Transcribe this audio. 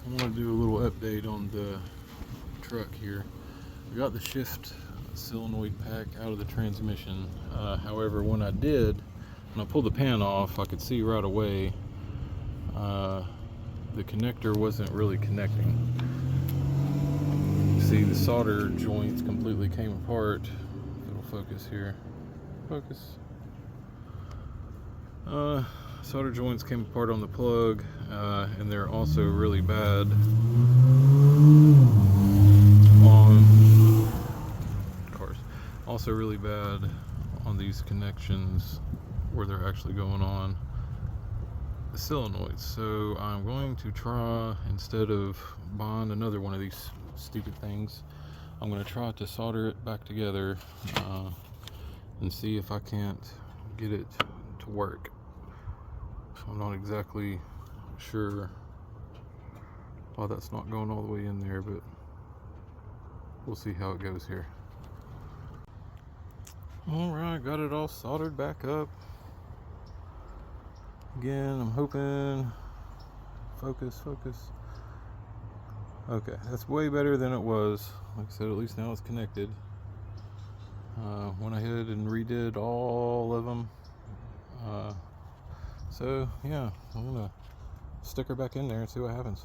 I want to do a little update on the truck here. I got the shift solenoid pack out of the transmission. However, when I pulled the pan off, I could see right away the connector wasn't really connecting. See, the solder joints completely came apart. It'll focus here. Focus. Solder joints came apart on the plug, and they're also really bad on cars. Also really bad on these connections where they're actually going on the solenoids. So I'm going to try, instead of buying another one of these stupid things, I'm going to try to solder it back together and see if I can't get it to work. I'm not exactly sure why that's not going all the way in there, but we'll see how it goes here. Alright, got it all soldered back up. Again, I'm hoping, focus. Okay, that's way better than it was. Like I said, at least now it's connected. Went ahead and redid all of them. So yeah, I'm gonna stick her back in there and see what happens.